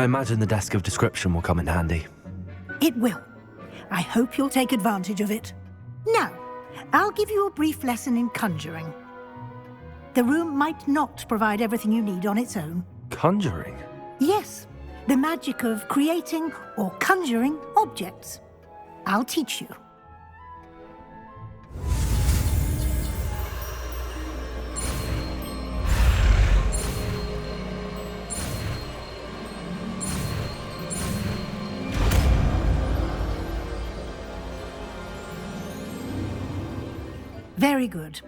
I imagine the desk of description will come in handy. It will. I hope you'll take advantage of it. Now, I'll give you a brief lesson in conjuring. The room might not provide everything you need on its own. Conjuring? Yes, the magic of creating or conjuring objects. I'll teach you. Very good.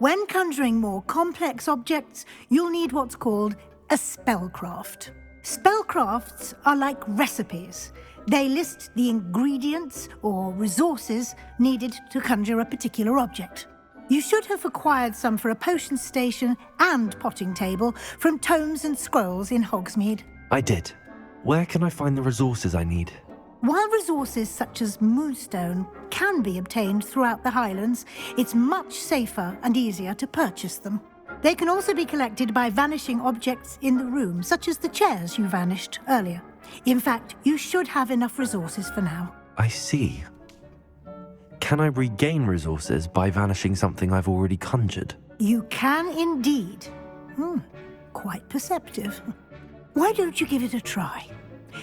When conjuring more complex objects, you'll need what's called a spellcraft. Spellcrafts are like recipes. They list the ingredients or resources needed to conjure a particular object. You should have acquired some for a potion station and potting table from tomes and scrolls in Hogsmeade. I did. Where can I find the resources I need? While resources such as moonstone can be obtained throughout the Highlands, it's much safer and easier to purchase them. They can also be collected by vanishing objects in the room, such as the chairs you vanished earlier. In fact, you should have enough resources for now. I see. Can I regain resources by vanishing something I've already conjured? You can indeed. Quite perceptive. Why don't you give it a try?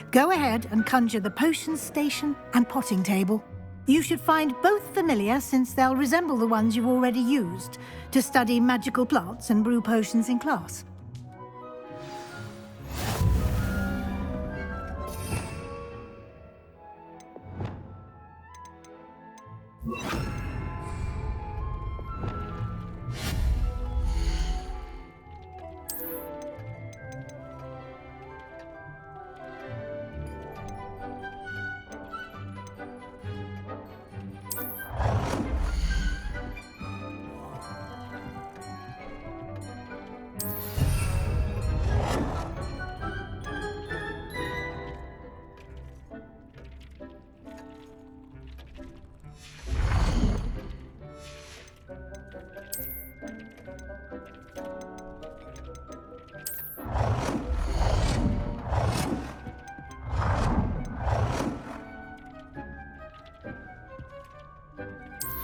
Go ahead and conjure the potion station and potting table. You should find both familiar, since they'll resemble the ones you've already used to study magical plants and brew potions in class.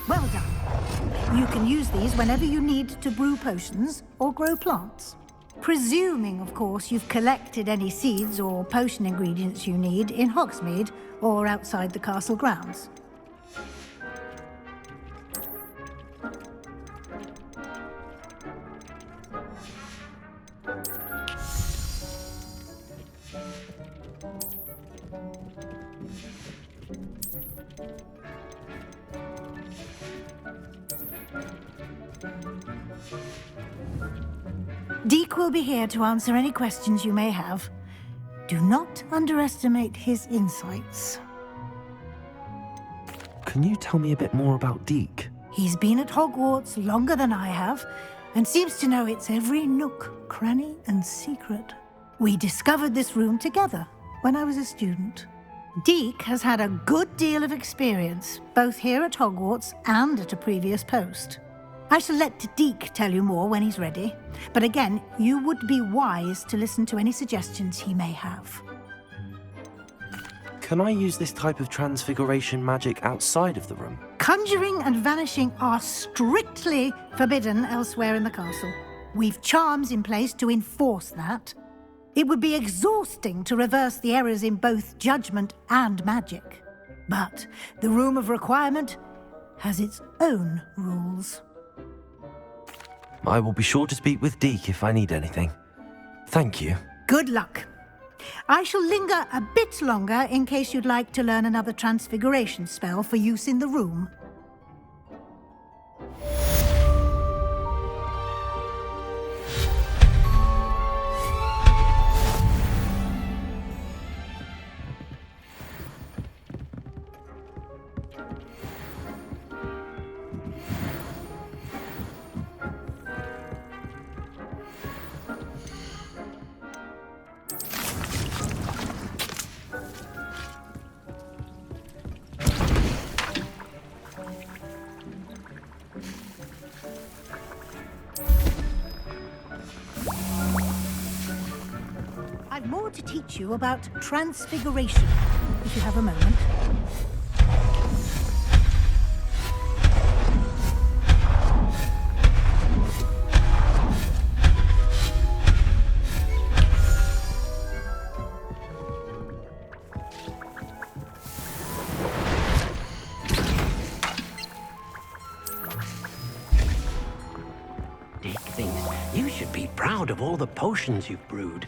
Well done. You can use these whenever you need to brew potions or grow plants. Presuming, of course, you've collected any seeds or potion ingredients you need in Hogsmeade or outside the castle grounds. Deek will be here to answer any questions you may have. Do not underestimate his insights. Can you tell me a bit more about Deek? He's been at Hogwarts longer than I have, and seems to know its every nook, cranny, and secret. We discovered this room together when I was a student. Deek has had a good deal of experience, both here at Hogwarts and at a previous post. I shall let Deek tell you more when he's ready, but again, you would be wise to listen to any suggestions he may have. Can I use this type of transfiguration magic outside of the room? Conjuring and vanishing are strictly forbidden elsewhere in the castle. We've charms in place to enforce that. It would be exhausting to reverse the errors in both judgment and magic. But the Room of Requirement has its own rules. I will be sure to speak with Deek if I need anything. Thank you. Good luck. I shall linger a bit longer in case you'd like to learn another transfiguration spell for use in the room. I've more to teach you about transfiguration, if you have a moment. Dick thinks you should be proud of all the potions you've brewed.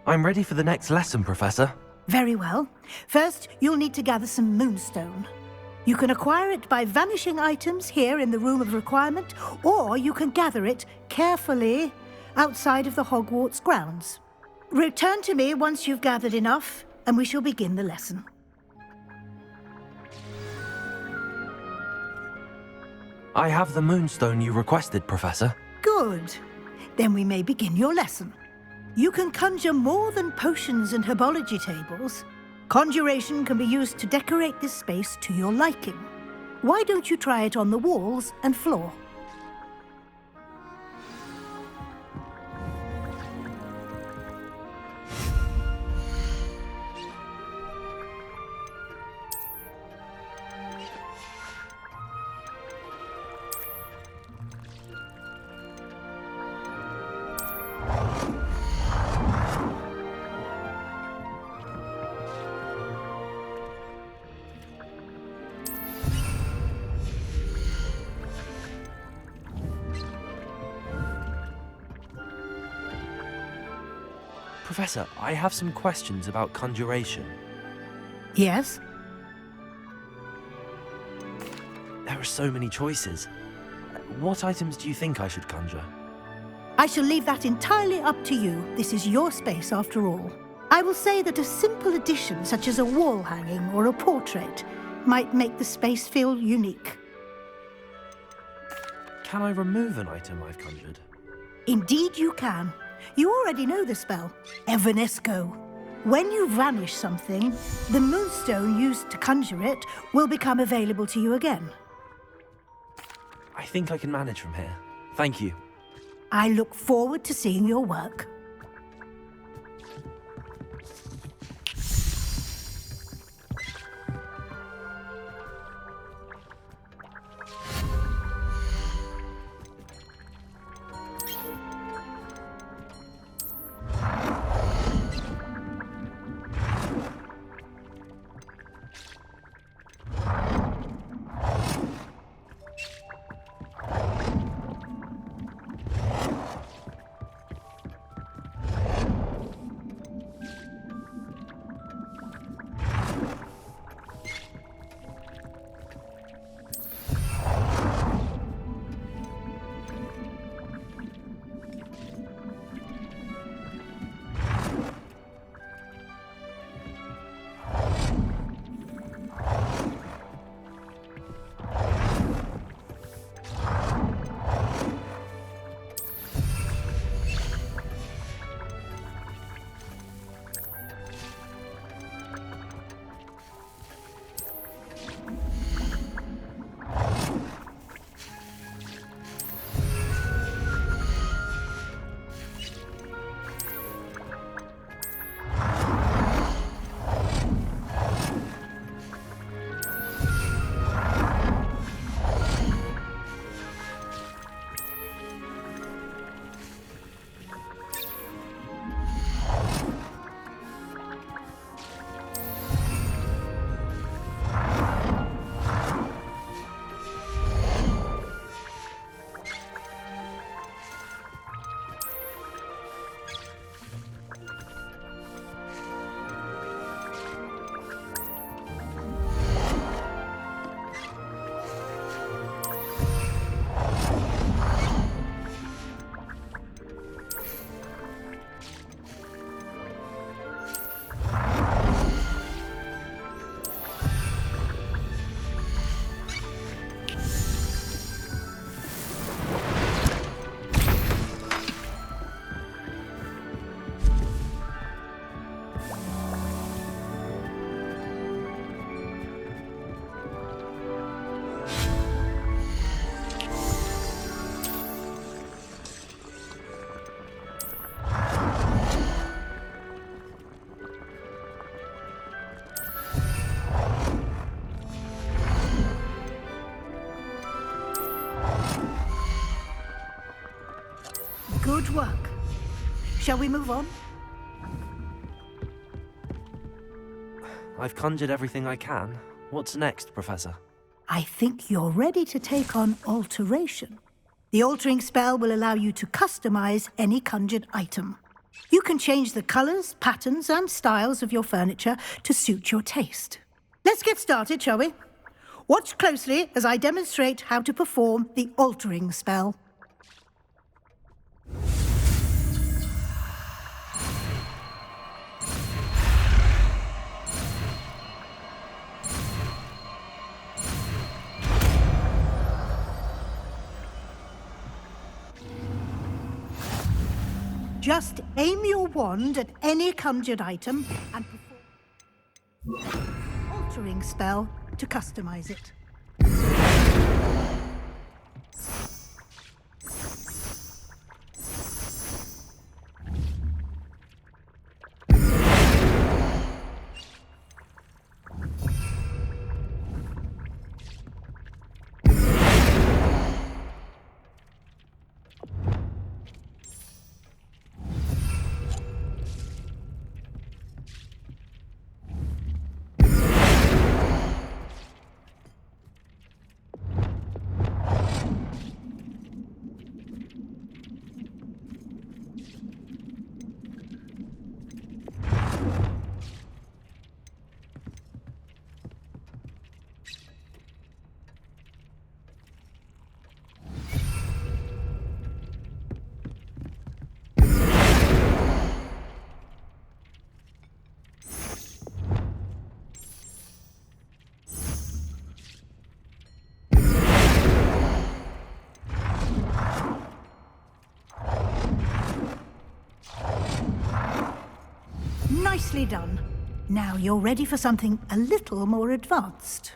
I'm ready for the next lesson, Professor. Very well. First, you'll need to gather some moonstone. You can acquire it by vanishing items here in the Room of Requirement, or you can gather it carefully outside of the Hogwarts grounds. Return to me once you've gathered enough, and we shall begin the lesson. I have the moonstone you requested, Professor. Good. Then we may begin your lesson. You can conjure more than potions and herbology tables. Conjuration can be used to decorate this space to your liking. Why don't you try it on the walls and floor? Professor, I have some questions about conjuration. Yes? There are so many choices. What items do you think I should conjure? I shall leave that entirely up to you. This is your space after all. I will say that a simple addition such as a wall hanging or a portrait might make the space feel unique. Can I remove an item I've conjured? Indeed you can. You already know the spell, Evanesco. When you vanish something, the moonstone used to conjure it will become available to you again. I think I can manage from here. Thank you. I look forward to seeing your work. Good work. Shall we move on? I've conjured everything I can. What's next, Professor? I think you're ready to take on alteration. The altering spell will allow you to customize any conjured item. You can change the colors, patterns, and styles of your furniture to suit your taste. Let's get started, shall we? Watch closely as I demonstrate how to perform the altering spell. Just aim your wand at any conjured item and perform altering spell to customize it. Nicely done. Now you're ready for something a little more advanced.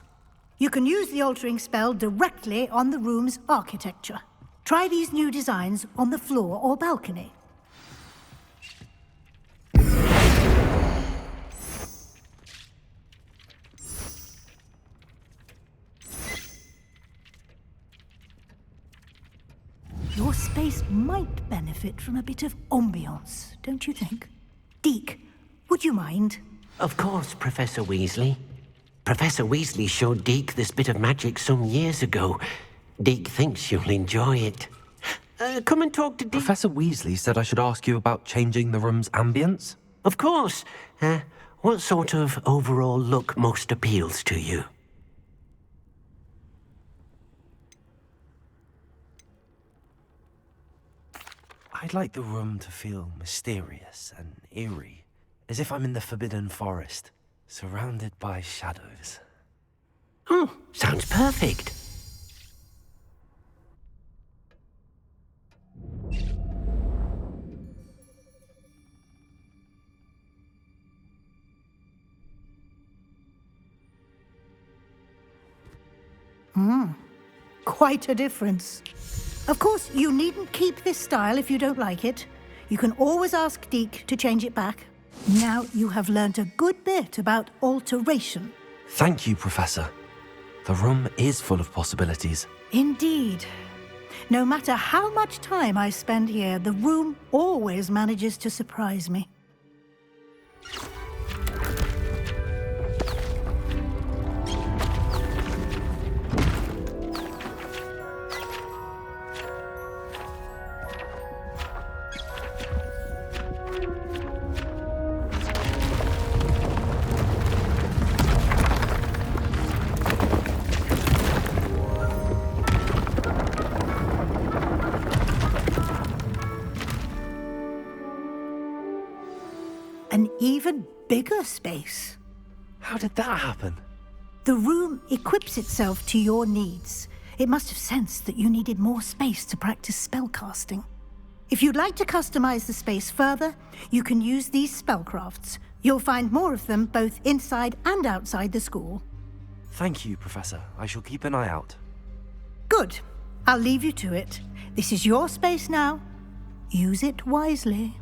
You can use the altering spell directly on the room's architecture. Try these new designs on the floor or balcony. Your space might benefit from a bit of ambiance, don't you think? Deke, would you mind? Of course, Professor Weasley. Professor Weasley showed Deke this bit of magic some years ago. Deke thinks you'll enjoy it. Come and talk to Deke. Professor Weasley said I should ask you about changing the room's ambience. Of course. What sort of overall look most appeals to you? I'd like the room to feel mysterious and eerie, as if I'm in the Forbidden Forest, surrounded by shadows. Oh, sounds perfect. Quite a difference. Of course, you needn't keep this style if you don't like it. You can always ask Deke to change it back. Now you have learnt a good bit about alteration. Thank you, Professor. The room is full of possibilities. Indeed. No matter how much time I spend here, the room always manages to surprise me. An even bigger space. How did that happen? The room equips itself to your needs. It must have sensed that you needed more space to practice spellcasting. If you'd like to customize the space further, you can use these spellcrafts. You'll find more of them both inside and outside the school. Thank you, Professor. I shall keep an eye out. Good. I'll leave you to it. This is your space now. Use it wisely.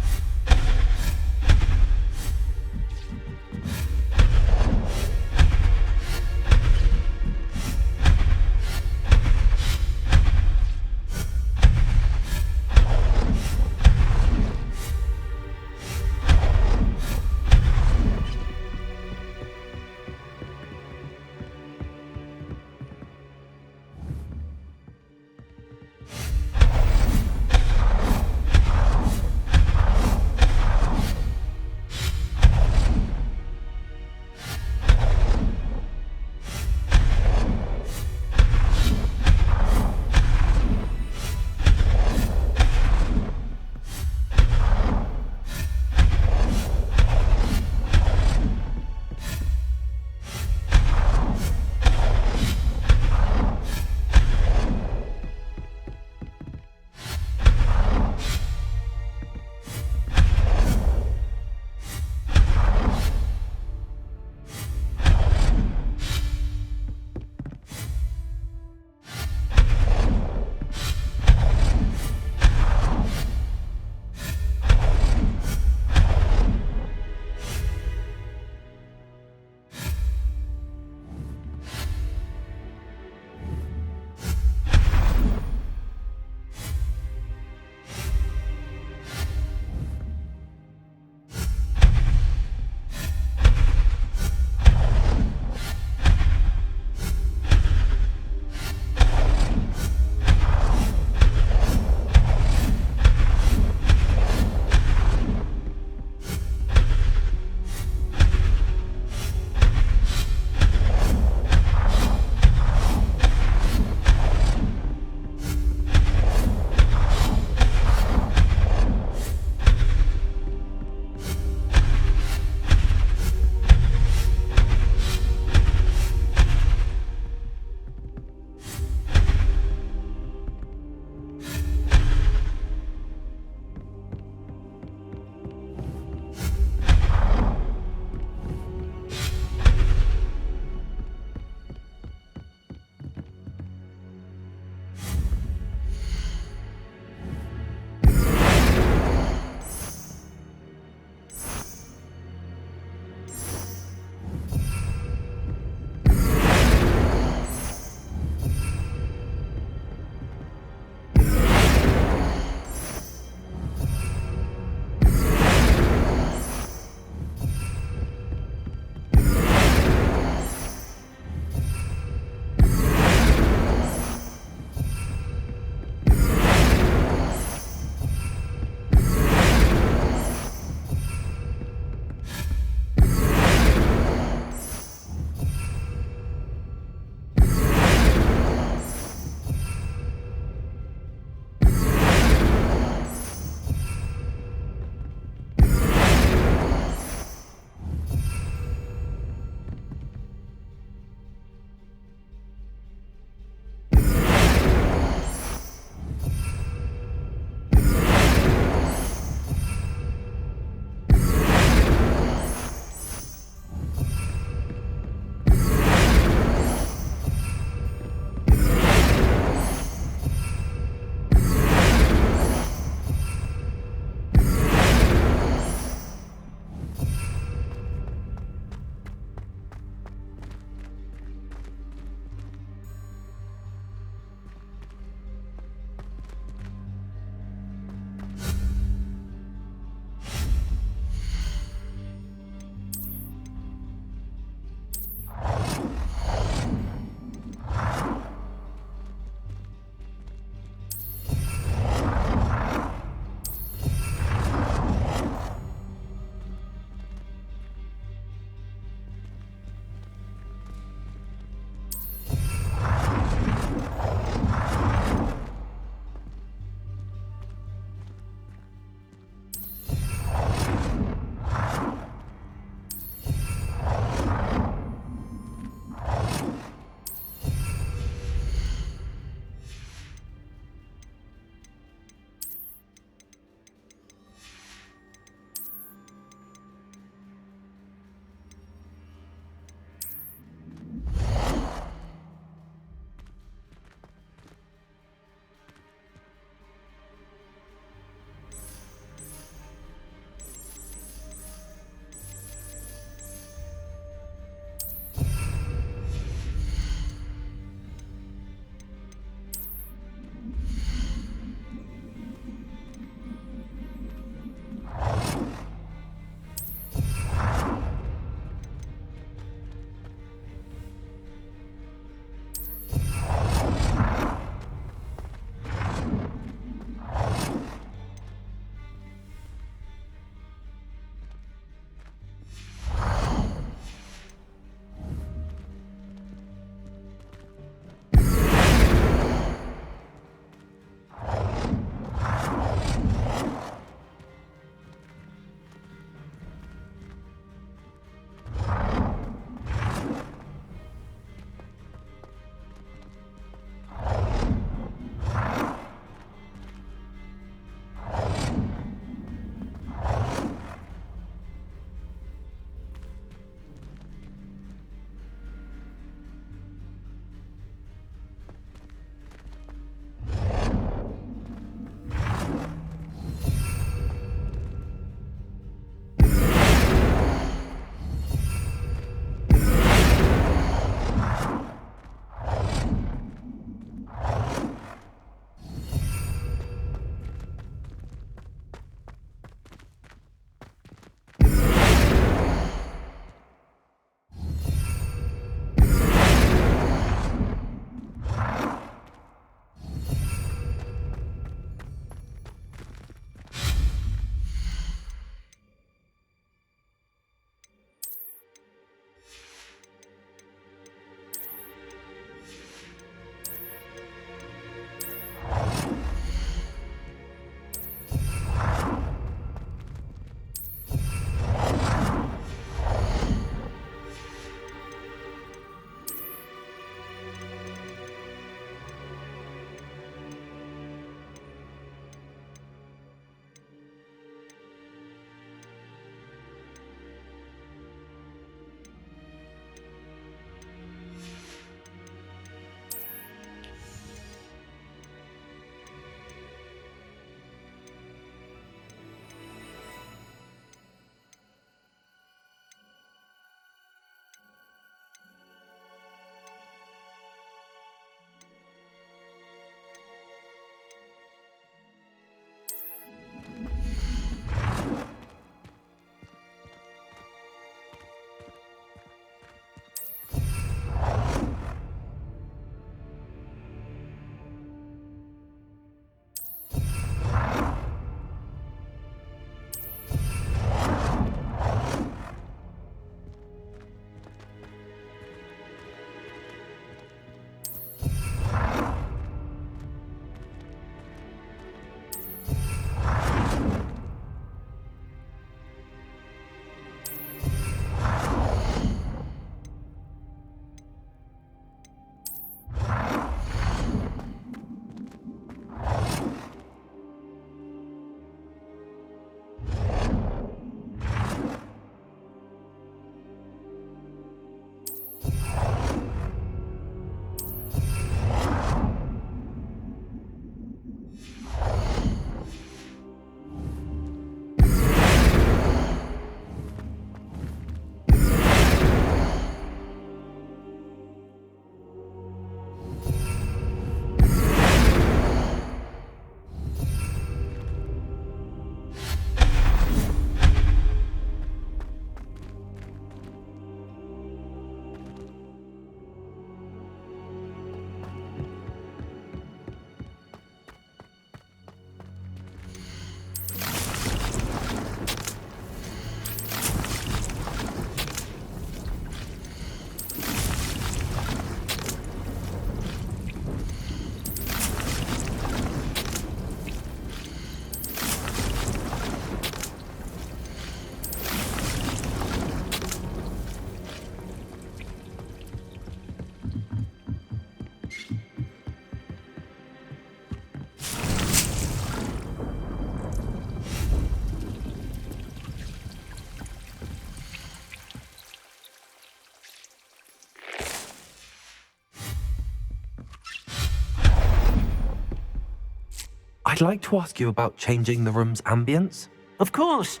I'd like to ask you about changing the room's ambience. Of course.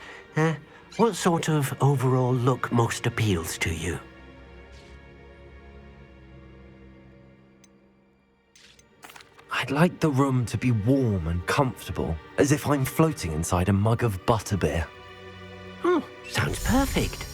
What sort of overall look most appeals to you? I'd like the room to be warm and comfortable, as if I'm floating inside a mug of butterbeer. Oh, sounds perfect.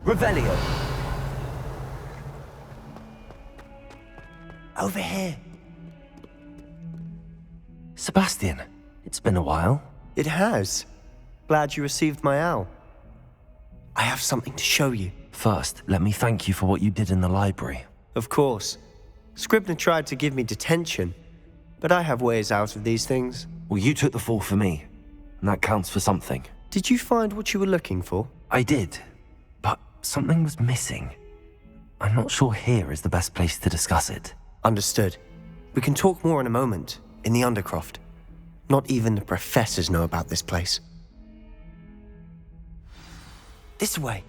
Revelio. Over here. Sebastian, it's been a while. It has. Glad you received my owl. I have something to show you. First, let me thank you for what you did in the library. Of course. Scribner tried to give me detention, but I have ways out of these things. Well, you took the fall for me, and that counts for something. Did you find what you were looking for? I did, but something was missing. I'm not sure here is the best place to discuss it. Understood. We can talk more in a moment, in the Undercroft. Not even the professors know about this place. This way.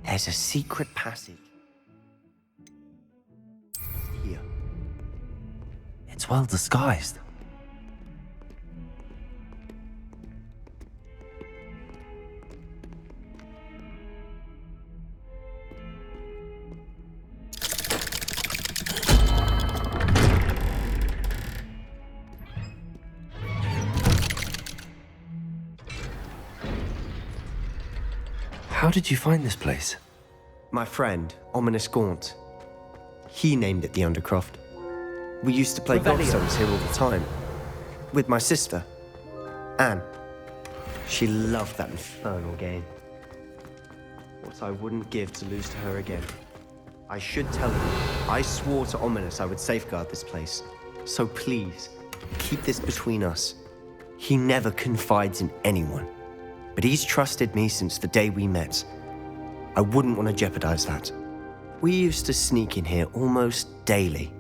There's a secret passage. Here. It's well disguised. How did you find this place? My friend, Ominous Gaunt. He named it the Undercroft. We used to play Revelio. gobstones here all the time. With my sister. Anne. She loved that infernal game. What I wouldn't give to lose to her again. I should tell her. I swore to Ominous I would safeguard this place. So please, keep this between us. He never confides in anyone. But he's trusted me since the day we met. I wouldn't want to jeopardize that. We used to sneak in here almost daily.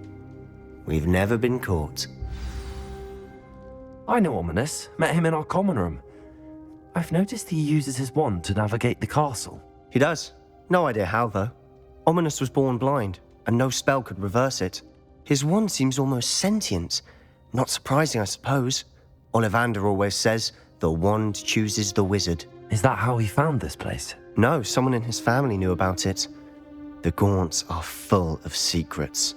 We've never been caught. I know Ominous. Met him in our common room. I've noticed he uses his wand to navigate the castle. He does. No idea how, though. Ominous was born blind, and no spell could reverse it. His wand seems almost sentient. Not surprising, I suppose. Ollivander always says, the wand chooses the wizard. Is that how he found this place? No, someone in his family knew about it. The Gaunts are full of secrets.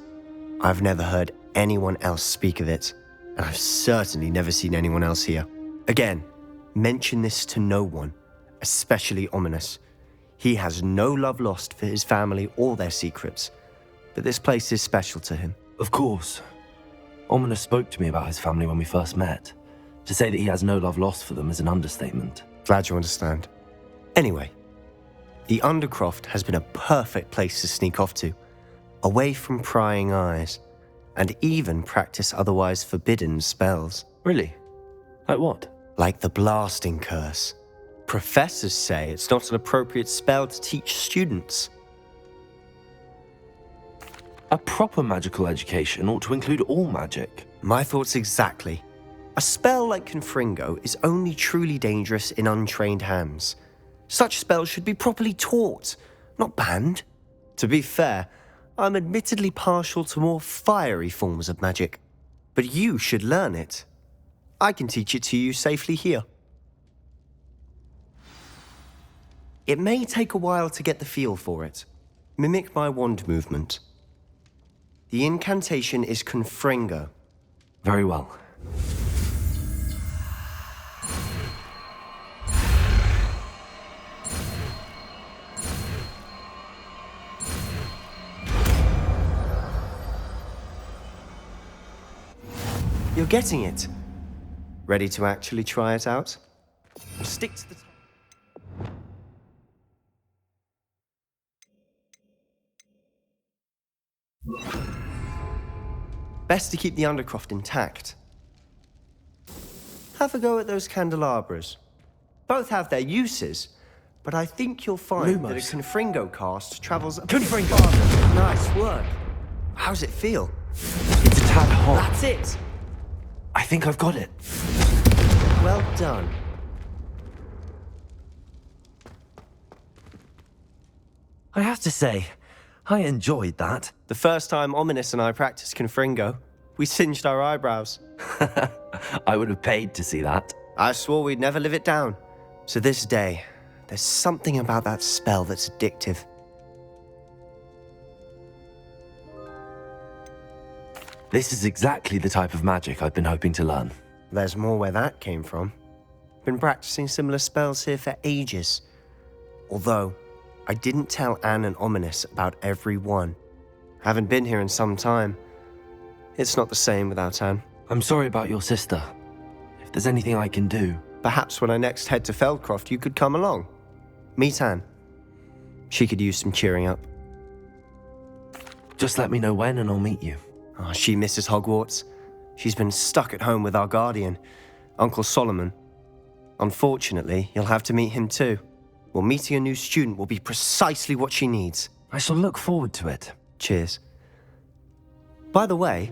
I've never heard anyone else speak of it, and I've certainly never seen anyone else here. Again, mention this to no one, especially Ominous. He has no love lost for his family or their secrets, but this place is special to him. Of course. Ominous spoke to me about his family when we first met. To say that he has no love lost for them is an understatement. Glad you understand. Anyway, the Undercroft has been a perfect place to sneak off to, away from prying eyes, and even practice otherwise forbidden spells. Really? Like what? Like the blasting curse. Professors say it's not an appropriate spell to teach students. A proper magical education ought to include all magic. My thoughts exactly. A spell like Confringo is only truly dangerous in untrained hands. Such spells should be properly taught, not banned. To be fair, I'm admittedly partial to more fiery forms of magic. But you should learn it. I can teach it to you safely here. It may take a while to get the feel for it. Mimic my wand movement. The incantation is Confringo. Very well. You're getting it. Ready to actually try it out? Stick to the... Best to keep the Undercroft intact. Have a go at those candelabras. Both have their uses, but I think you'll find that a Confringo cast travels a bit farther. Nice work. How's it feel? It's a tad hot. That's it. I think I've got it. Well done. I have to say, I enjoyed that. The first time Ominous and I practiced Confringo, we singed our eyebrows. I would have paid to see that. I swore we'd never live it down. To this day, there's something about that spell that's addictive. This is exactly the type of magic I've been hoping to learn. There's more where that came from. Been practicing similar spells here for ages. Although, I didn't tell Anne and Ominous about every one. Haven't been here in some time. It's not the same without Anne. I'm sorry about your sister. If there's anything I can do... Perhaps when I next head to Feldcroft, you could come along. Meet Anne. She could use some cheering up. Just let me know when and I'll meet you. Oh, she misses Hogwarts. She's been stuck at home with our guardian, Uncle Solomon. Unfortunately, you'll have to meet him too. Well, meeting a new student will be precisely what she needs. I shall look forward to it. Cheers. By the way,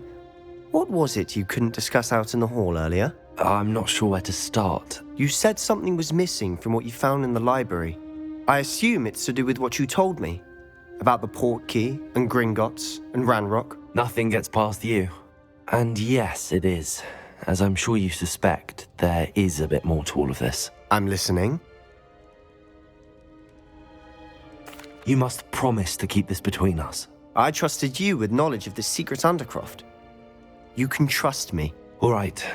what was it you couldn't discuss out in the hall earlier? I'm not sure where to start. You said something was missing from what you found in the library. I assume it's to do with what you told me. About the Portkey, and Gringotts, and Ranrock. Nothing gets past you. And yes, it is. As I'm sure you suspect, there is a bit more to all of this. I'm listening. You must promise to keep this between us. I trusted you with knowledge of the secret Undercroft. You can trust me. All right.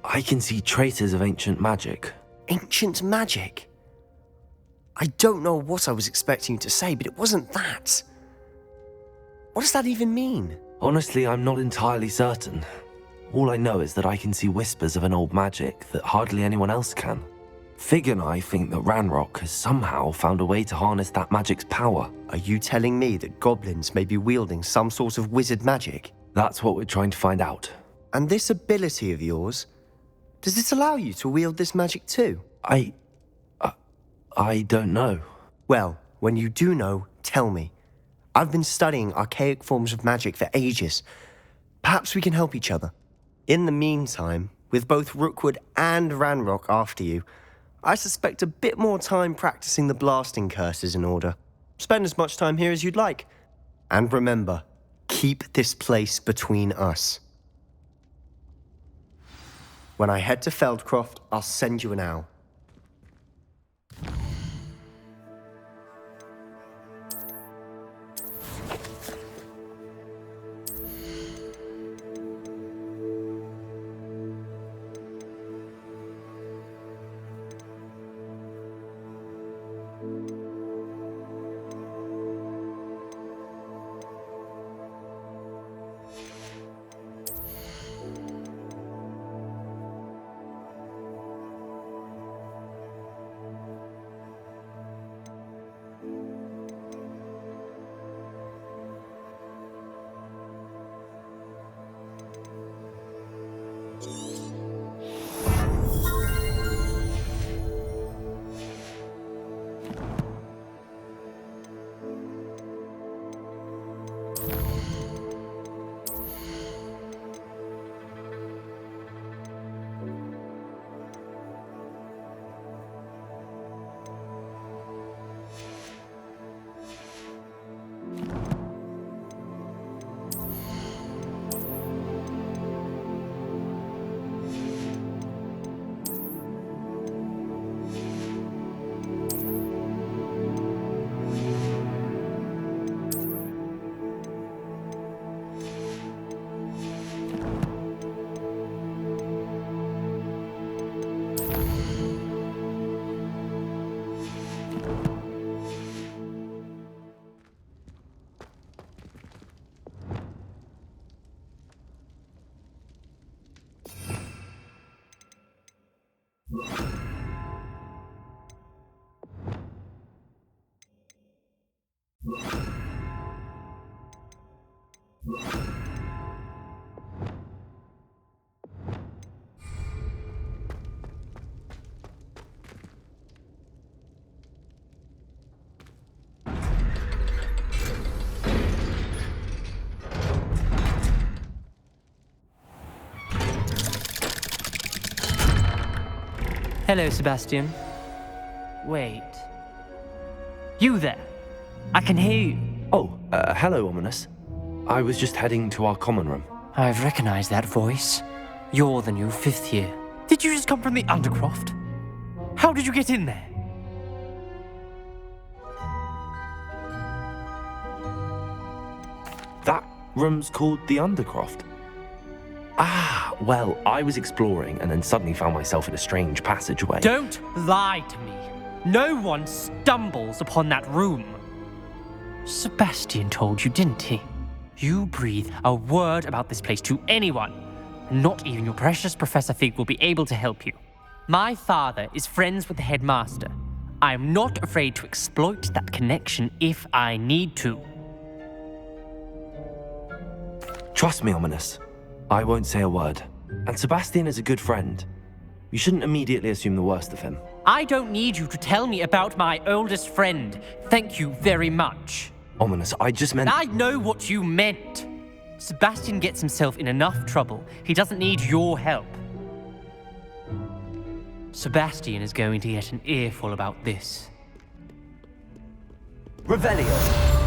I can see traces of ancient magic. Ancient magic? I don't know what I was expecting you to say, but it wasn't that. What does that even mean? Honestly, I'm not entirely certain. All I know is that I can see whispers of an old magic that hardly anyone else can. Fig and I think that Ranrock has somehow found a way to harness that magic's power. Are you telling me that goblins may be wielding some sort of wizard magic? That's what we're trying to find out. And this ability of yours, does it allow you to wield this magic too? I don't know. Well, when you do know, tell me. I've been studying archaic forms of magic for ages. Perhaps we can help each other. In the meantime, with both Rookwood and Ranrock after you, I suspect a bit more time practicing the blasting curse is in order. Spend as much time here as you'd like. And remember, keep this place between us. When I head to Feldcroft, I'll send you an owl. Hello, Sebastian. Wait. You there? I can hear you. Oh, hello, Ominous. I was just heading to our common room. I've recognized that voice. You're the new 5th year. Did you just come from the Undercroft? How did you get in there? That room's called the Undercroft. Ah, well, I was exploring and then suddenly found myself in a strange passageway. Don't lie to me. No one stumbles upon that room. Sebastian told you, didn't he? You breathe a word about this place to anyone, and not even your precious Professor Fig will be able to help you. My father is friends with the headmaster. I am not afraid to exploit that connection if I need to. Trust me, Ominous. I won't say a word. And Sebastian is a good friend. You shouldn't immediately assume the worst of him. I don't need you to tell me about my oldest friend. Thank you very much. Ominous, I just meant... I know what you meant. Sebastian gets himself in enough trouble. He doesn't need your help. Sebastian is going to get an earful about this. Revelio.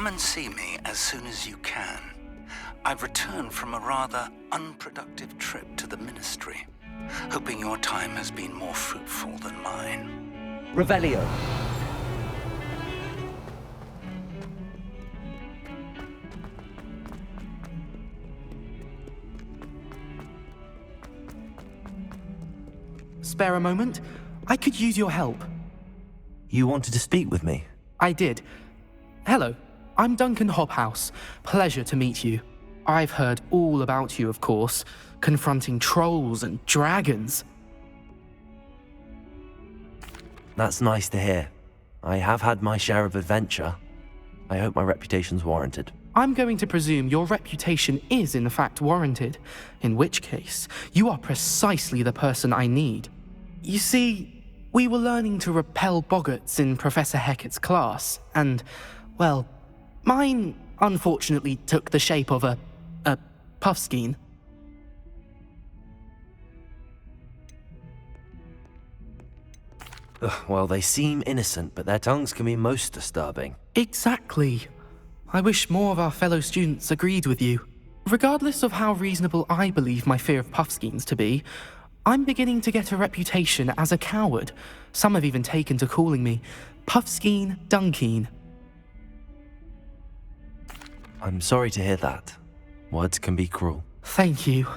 Come and see me as soon as you can. I've returned from a rather unproductive trip to the Ministry, hoping your time has been more fruitful than mine. Revelio. Spare a moment? I could use your help. You wanted to speak with me? I did. Hello, I'm Duncan Hobhouse. Pleasure to meet you. I've heard all about you, of course, confronting trolls and dragons. That's nice to hear. I have had my share of adventure. I hope my reputation's warranted. I'm going to presume your reputation is in fact warranted, in which case, you are precisely the person I need. You see, we were learning to repel boggarts in Professor Hecat's class, and, well, mine unfortunately took the shape of a puffskein. Well, they seem innocent, but their tongues can be most disturbing. Exactly. I wish more of our fellow students agreed with you. Regardless of how reasonable I believe my fear of puffskeins to be, I'm beginning to get a reputation as a coward. Some have even taken to calling me Puffskein Dunkeen. I'm sorry to hear that. Words can be cruel. Thank you.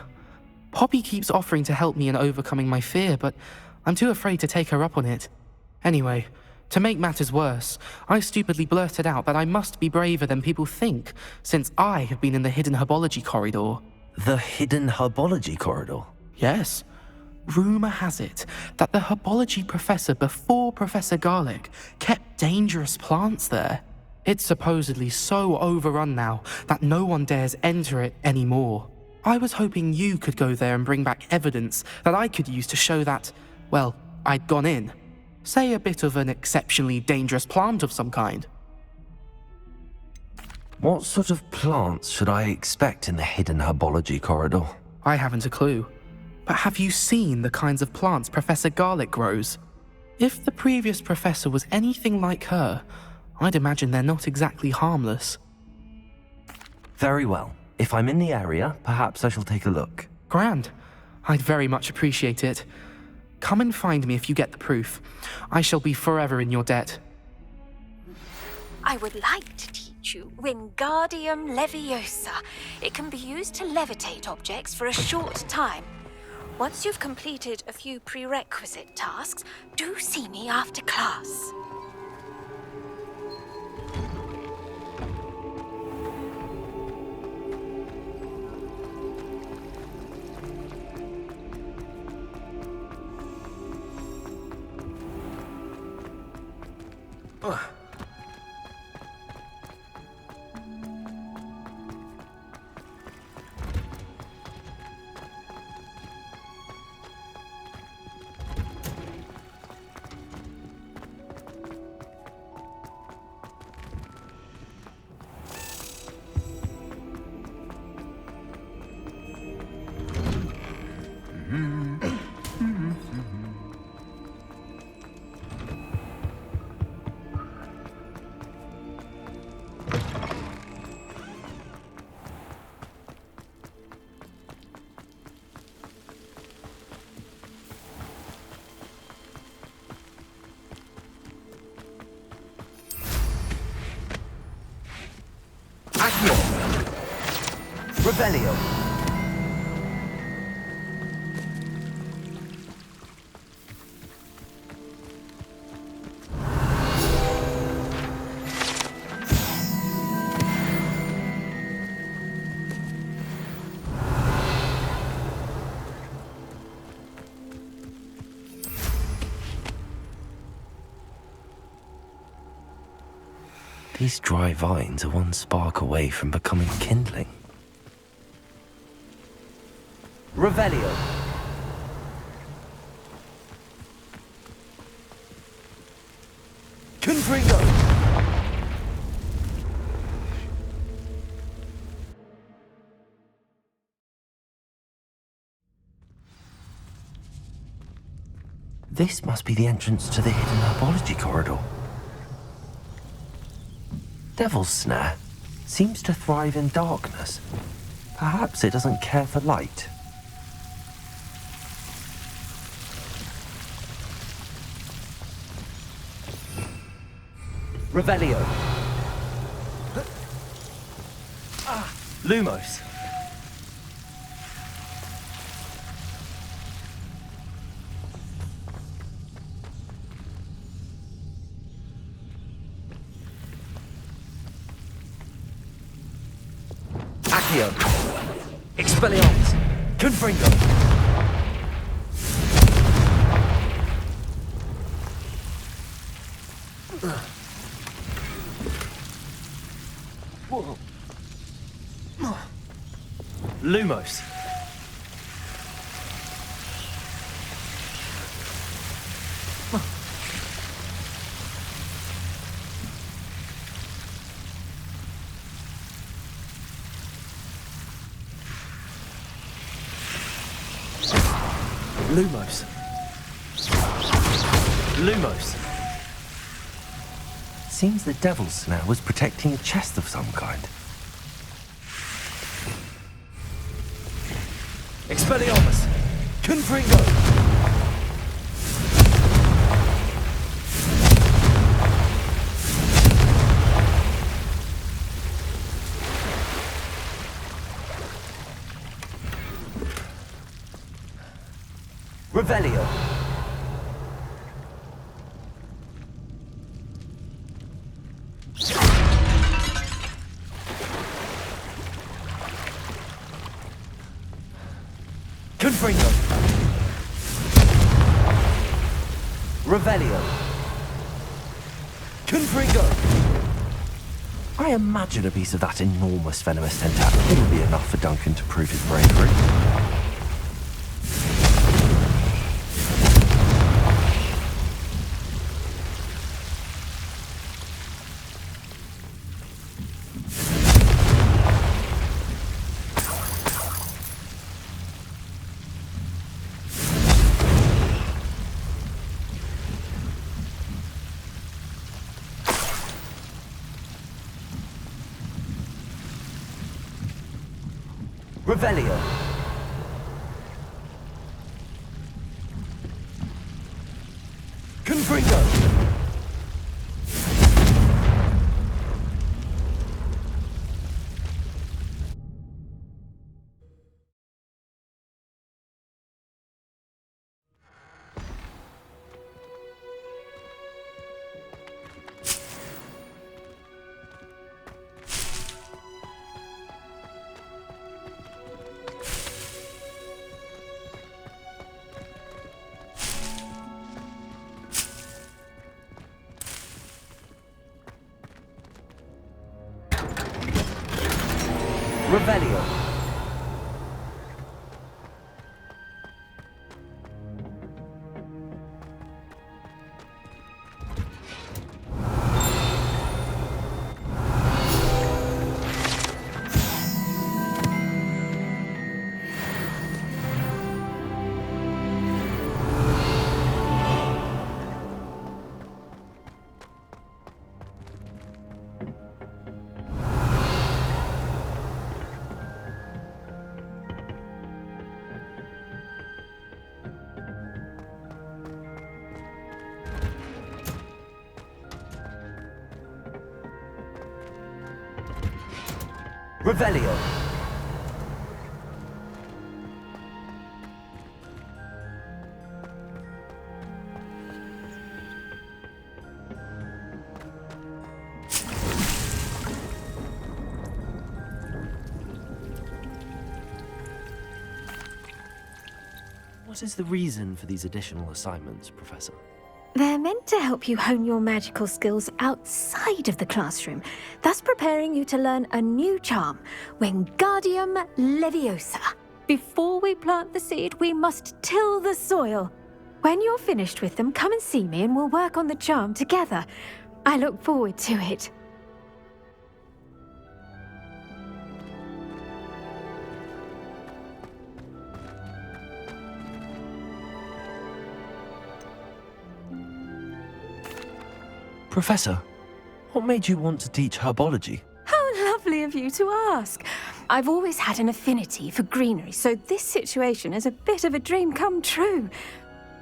Poppy keeps offering to help me in overcoming my fear, but I'm too afraid to take her up on it. Anyway, to make matters worse, I stupidly blurted out that I must be braver than people think, since I have been in the hidden herbology corridor. The hidden herbology corridor? Yes. Rumour has it that the herbology professor before Professor Garlic kept dangerous plants there. It's supposedly so overrun now that no one dares enter it anymore. I was hoping you could go there and bring back evidence that I could use to show that, well, I'd gone in. Say a bit of an exceptionally dangerous plant of some kind. What sort of plants should I expect in the hidden herbology corridor? I haven't a clue. But have you seen the kinds of plants Professor Garlic grows? If the previous professor was anything like her, I'd imagine they're not exactly harmless. Very well. If I'm in the area, perhaps I shall take a look. Grand. I'd very much appreciate it. Come and find me if you get the proof. I shall be forever in your debt. I would like to teach you Wingardium Leviosa. It can be used to levitate objects for a short time. Once you've completed a few prerequisite tasks, do see me after class. Revelio. These dry vines are one spark away from becoming kindling. Revelio. Confringo. This must be the entrance to the hidden herbology corridor. devil's snare seems to thrive in darkness. Perhaps it doesn't care for light. Revelio. Lumos. Accio. Expelliarmus. Confringo. Lumos. Lumos. Lumos. Seems the devil's snare was protecting a chest of some kind. Expelliarmus! Confringo! Revelio! Confringo! Revelio! Confringo! I imagine a piece of that enormous venomous tentacle wouldn't be enough for Duncan to prove his bravery. Revelio. Confringo. Revelio. Revelio. What is the reason for these additional assignments, Professor? They're meant to help you hone your magical skills outside of the classroom, thus preparing you to learn a new charm, Wingardium Leviosa. Before we plant the seed, we must till the soil. When you're finished with them, come and see me and we'll work on the charm together. I look forward to it. Professor, What made you want to teach herbology? How lovely of you to ask. I've always had an affinity for greenery, so this situation is a bit of a dream come true.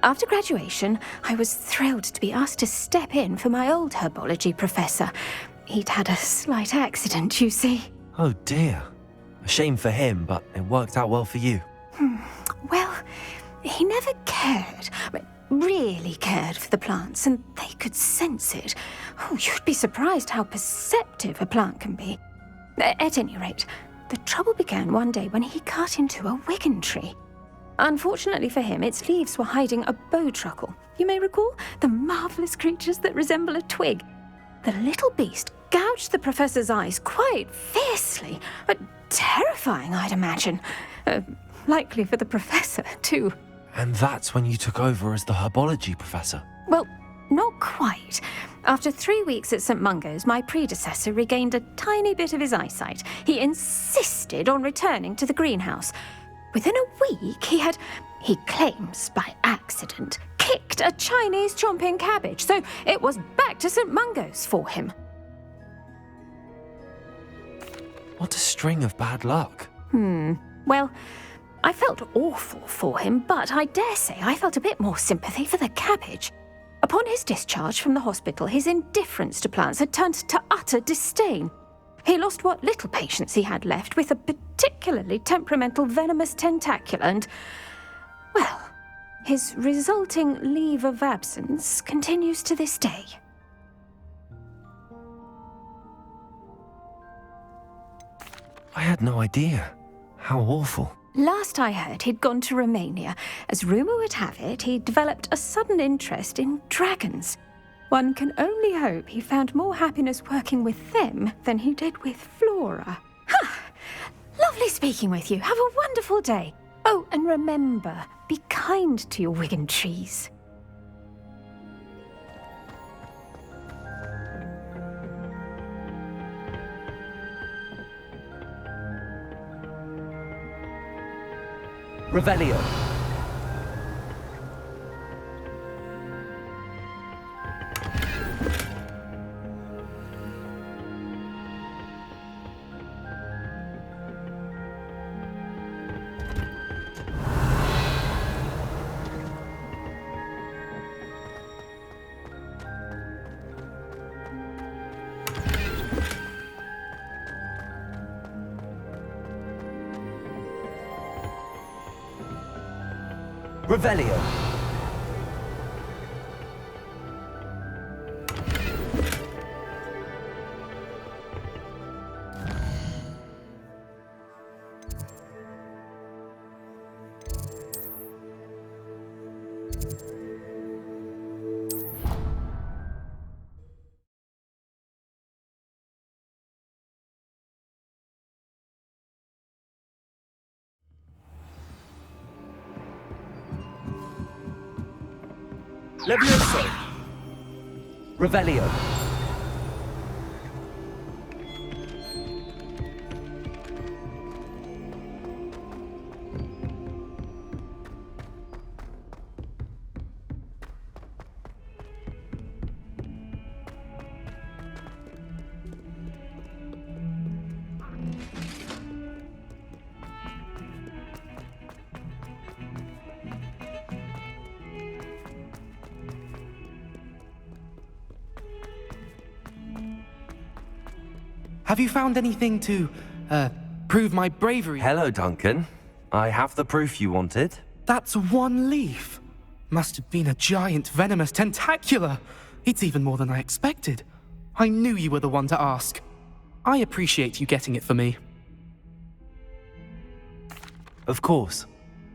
After graduation, I was thrilled to be asked to step in for my old herbology professor. He'd had a slight accident, you see. Oh dear. A shame for him, but it worked out well for you. Well, he never cared, really cared for the plants, and they could sense it. Oh, you'd be surprised how perceptive a plant can be. At any rate, the trouble began one day when he cut into a wigan tree. Unfortunately for him, its leaves were hiding a bowtruckle. You may recall the marvellous creatures that resemble a twig. The little beast gouged the professor's eyes quite fiercely, but terrifying, I'd imagine. Likely for the professor, too. And that's when you took over as the herbology professor. Well, not quite. After 3 weeks at St. Mungo's, my predecessor regained a tiny bit of his eyesight. He insisted on returning to the greenhouse. Within a week, he claims by accident, kicked a Chinese chomping cabbage, so it was back to St. Mungo's for him. What a string of bad luck. Well, I felt awful for him, but I dare say I felt a bit more sympathy for the cabbage. Upon his discharge from the hospital, his indifference to plants had turned to utter disdain. He lost what little patience he had left with a particularly temperamental venomous tentacula and, well, his resulting leave of absence continues to this day. I had no idea. How awful. Last I heard, he'd gone to Romania. As rumour would have it, he'd developed a sudden interest in dragons. One can only hope he found more happiness working with them than he did with Flora. Ha! Lovely speaking with you. Have a wonderful day. Oh, and remember, be kind to your wigan trees. Revelio. Revelio. Levioso. Revelio. Have you found anything to, prove my bravery? Hello, Duncan. I have the proof you wanted. That's one leaf. Must have been a giant venomous tentacula. It's even more than I expected. I knew you were the one to ask. I appreciate you getting it for me. Of course.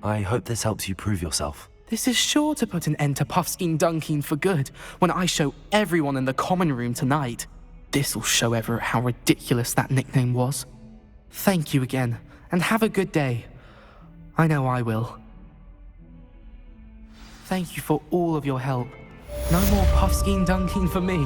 I hope this helps you prove yourself. This is sure to put an end to Puffskein Dunkeen for good when I show everyone in the common room tonight. This'll show Everett how ridiculous that nickname was. Thank you again, and have a good day. I know I will. Thank you for all of your help. No more Puffskein Dunkeen for me.